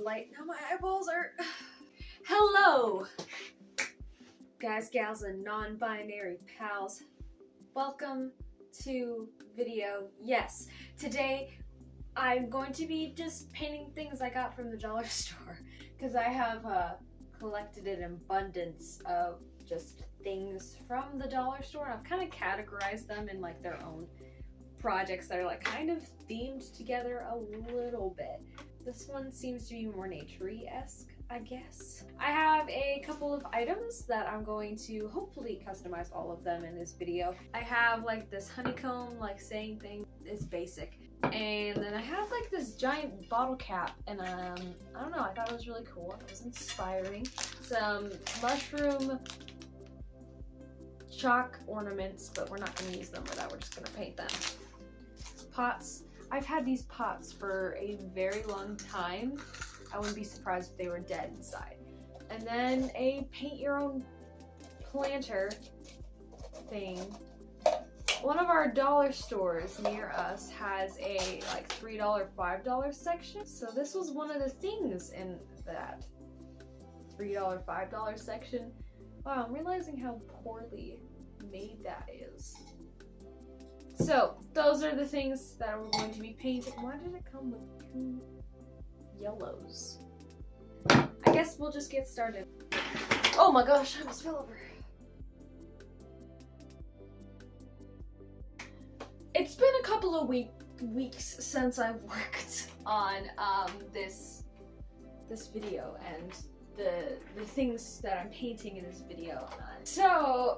light. Now my eyeballs are... Hello! Guys, gals, and non-binary pals. Welcome to video. Yes, today I'm going to be just painting things I got from the dollar store. Because I have collected an abundance of just things from the dollar store. And I've kind of categorized them in like their own projects that are like kind of themed together a little bit. This one seems to be more nature-y-esque, I guess. I have a couple of items that I'm going to hopefully customize all of them in this video. I have like this honeycomb like saying thing. It's basic. And then I have like this giant bottle cap, and I don't know, I thought it was really cool. It was inspiring. Some mushroom chalk ornaments, but we're not going to use them for that. We're just going to paint them. Pots. I've had these pots for a very long time. I wouldn't be surprised if they were dead inside. And then a paint your own planter thing. One of our dollar stores near us has a like $3, $5 section. So this was one of the things in that $3, $5 section. Wow, I'm realizing how poorly made that is. So those are the things that we're going to be painting. Why did it come with two yellows? I guess we'll just get started. Oh my gosh, I almost fell over. It's been a couple of weeks since I've worked on this video and the things that I'm painting in this video. So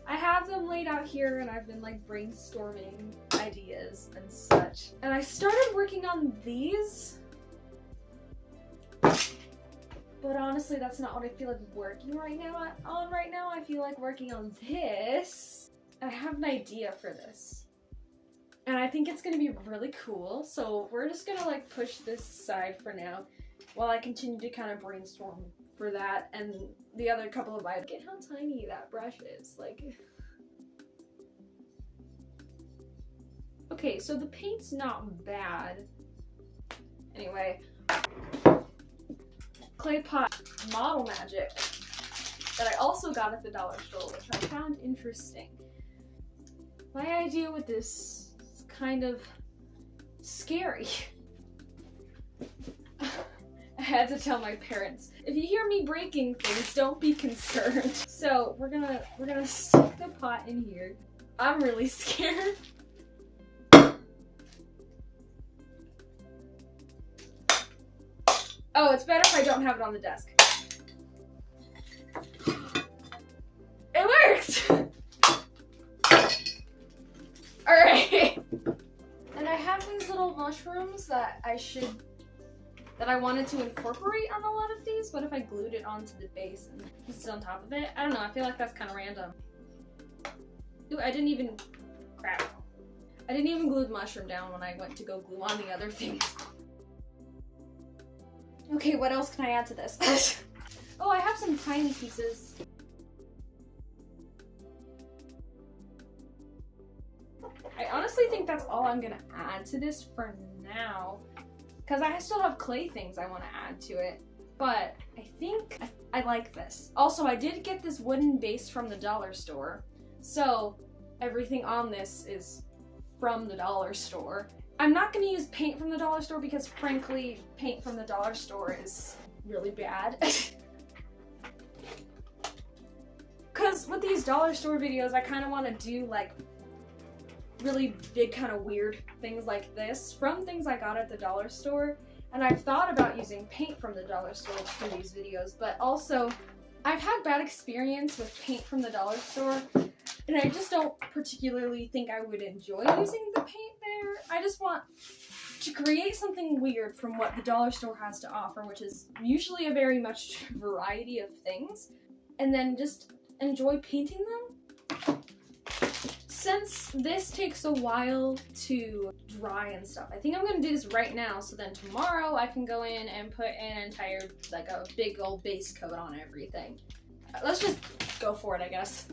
I have them laid out here, and I've been like brainstorming ideas and such. And I started working on these, but honestly, that's not what I feel like working right now. I feel like working on this. I have an idea for this, and I think it's gonna be really cool. So we're just gonna like push this aside for now, while I continue to kind of brainstorm for that and the other couple of items. Look at how tiny that brush is. Like, okay, so the paint's not bad. Anyway, clay pot model magic that I also got at the dollar store, which I found interesting. My idea with this is kind of scary. I had to tell my parents, if you hear me breaking things, don't be concerned. So we're gonna stick the pot in here. I'm really scared. Oh, it's better if I don't have it on the desk. It worked! Alright. And I have these little mushrooms that I wanted to incorporate on a lot of these. What if I glued it onto the base and it's on top of it? I don't know, I feel like that's kind of random. Ooh, I didn't even glue the mushroom down when I went to go glue on the other things. Okay, what else can I add to this? Oh, I have some tiny pieces. I honestly think that's all I'm gonna add to this for now, because I still have clay things I want to add to it, but I think I like this. Also, I did get this wooden base from the dollar store, so everything on this is from the dollar store. I'm not going to use paint from the dollar store because, frankly, paint from the dollar store is really bad. Because with these dollar store videos, I kind of want to do like really big kind of weird things like this from things I got at the dollar store. And I've thought about using paint from the dollar store for these videos, but also I've had bad experience with paint from the dollar store, and I just don't particularly think I would enjoy using the paint there. I just want to create something weird from what the dollar store has to offer, which is usually a very much variety of things, and then just enjoy painting them. Since this takes a while to dry and stuff, I think I'm gonna do this right now, so then tomorrow I can go in and put an entire, like a big old base coat on everything. Let's just go for it, I guess.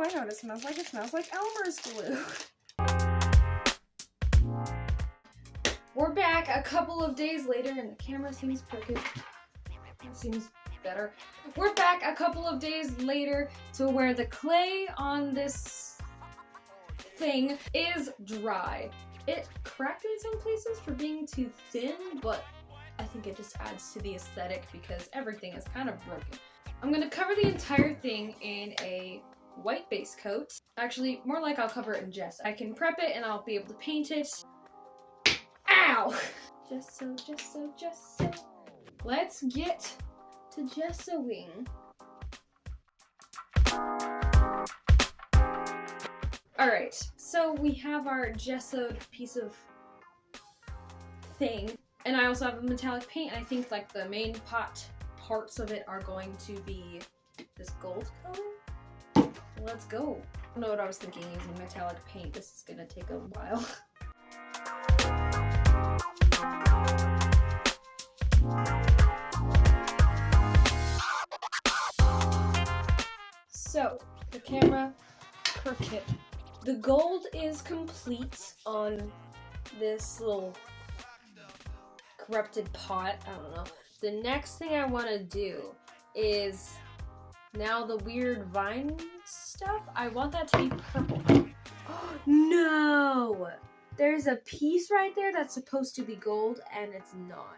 I know what it smells like. It smells like Elmer's glue. We're back a couple of days later and the camera seems crooked. That seems better. We're back a couple of days later to where the clay on this thing is dry. It cracked in some places for being too thin, but I think it just adds to the aesthetic because everything is kind of broken. I'm gonna cover the entire thing in a white base coat. Actually, more like I'll cover it in gesso. I can prep it and I'll be able to paint it. Ow! Gesso, gesso, gesso. Let's get to gessoing. Alright, so we have our gessoed piece of thing. And I also have a metallic paint, and I think like the main pot parts of it are going to be this gold color. Let's go. I don't know what I was thinking using metallic paint. This is gonna take a while. So, the camera crooked. The gold is complete on this little corrupted pot. I don't know. The next thing I want to do is now the weird vine stuff. I want that to be purple. No! There's a piece right there that's supposed to be gold and it's not.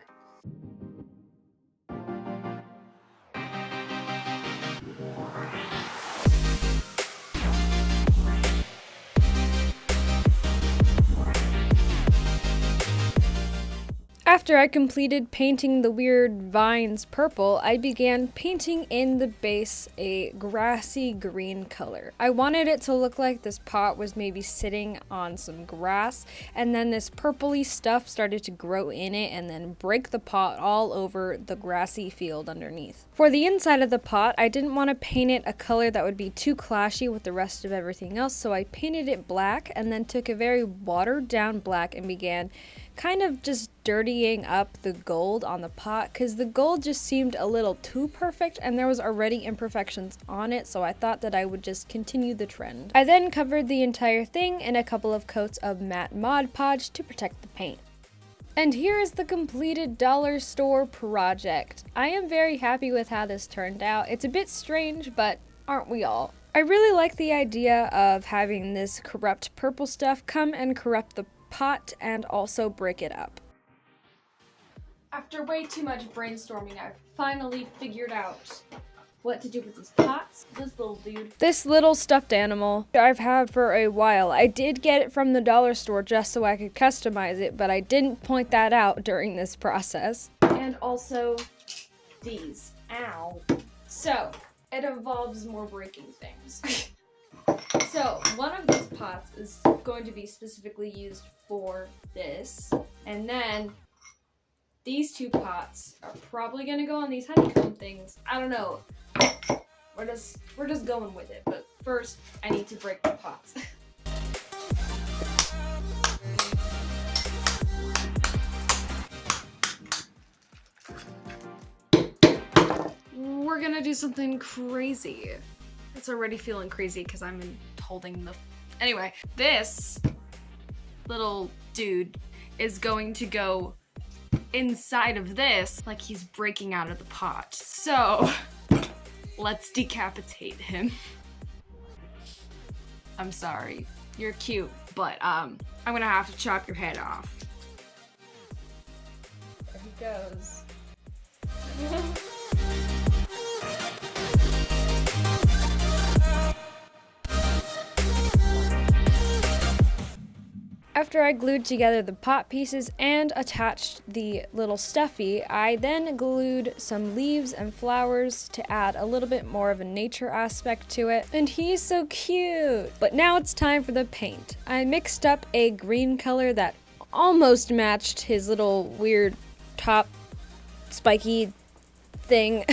After I completed painting the weird vines purple, I began painting in the base a grassy green color. I wanted it to look like this pot was maybe sitting on some grass, and then this purpley stuff started to grow in it and then break the pot all over the grassy field underneath. For the inside of the pot, I didn't want to paint it a color that would be too clashy with the rest of everything else, so I painted it black and then took a very watered down black and began kind of just dirtying up the gold on the pot because the gold just seemed a little too perfect and there was already imperfections on it, so I thought that I would just continue the trend. I then covered the entire thing in a couple of coats of matte Mod Podge to protect the paint. And here is the completed dollar store project. I am very happy with how this turned out. It's a bit strange, but aren't we all? I really like the idea of having this corrupt purple stuff come and corrupt the pot and also break it up. After way too much brainstorming, I've finally figured out what to do with these pots. This little dude. This little stuffed animal I've had for a while. I did get it from the dollar store just so I could customize it, but I didn't point that out during this process. And also these. Ow. So, it involves more breaking things. So, one of these pots is going to be specifically used for this, and then these two pots are probably going to go on these honeycomb things. I don't know. We're just going with it, but first I need to break the pots. We're gonna do something crazy. It's already feeling crazy because I'm holding the... Anyway, this little dude is going to go inside of this like he's breaking out of the pot. So, let's decapitate him. I'm sorry. You're cute, but I'm gonna have to chop your head off. There he goes. After I glued together the pot pieces and attached the little stuffy, I then glued some leaves and flowers to add a little bit more of a nature aspect to it. And he's so cute! But now it's time for the paint. I mixed up a green color that almost matched his little weird top spiky thing.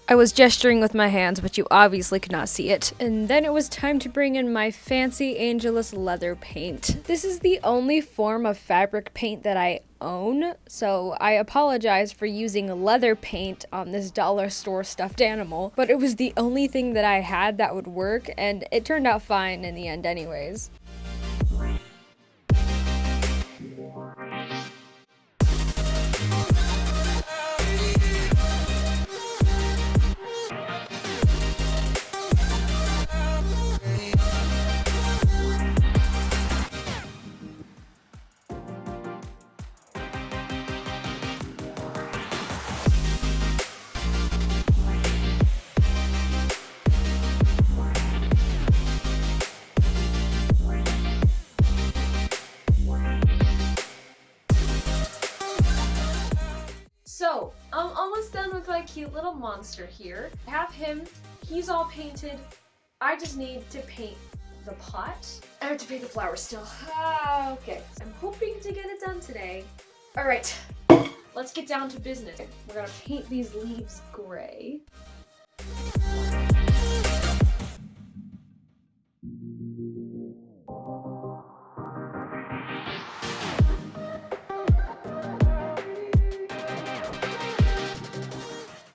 I was gesturing with my hands, but you obviously could not see it. And then it was time to bring in my fancy Angelus leather paint. This is the only form of fabric paint that I own, so I apologize for using leather paint on this dollar store stuffed animal, but it was the only thing that I had that would work, and it turned out fine in the end anyways. So, I'm almost done with my cute little monster here. I have him, he's all painted. I just need to paint the pot. I have to paint the flowers still. Okay, I'm hoping to get it done today. All right, let's get down to business. We're gonna paint these leaves gray.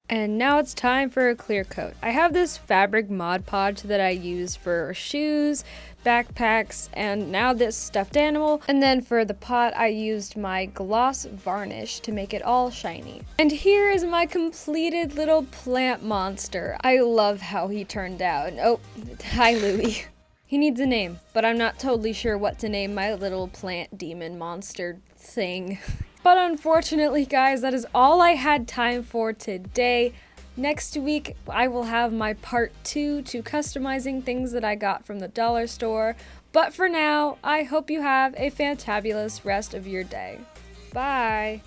And now it's time for a clear coat. I have this fabric Mod Podge that I use for shoes, backpacks, and now this stuffed animal. And then for the pot, I used my gloss varnish to make it all shiny. And here is my completed little plant monster. I love how he turned out. Oh, hi Louie. He needs a name, but I'm not totally sure what to name my little plant demon monster thing. But unfortunately, guys, that is all I had time for today. Next week, I will have my part 2 to customizing things that I got from the dollar store. But for now, I hope you have a fantabulous rest of your day. Bye!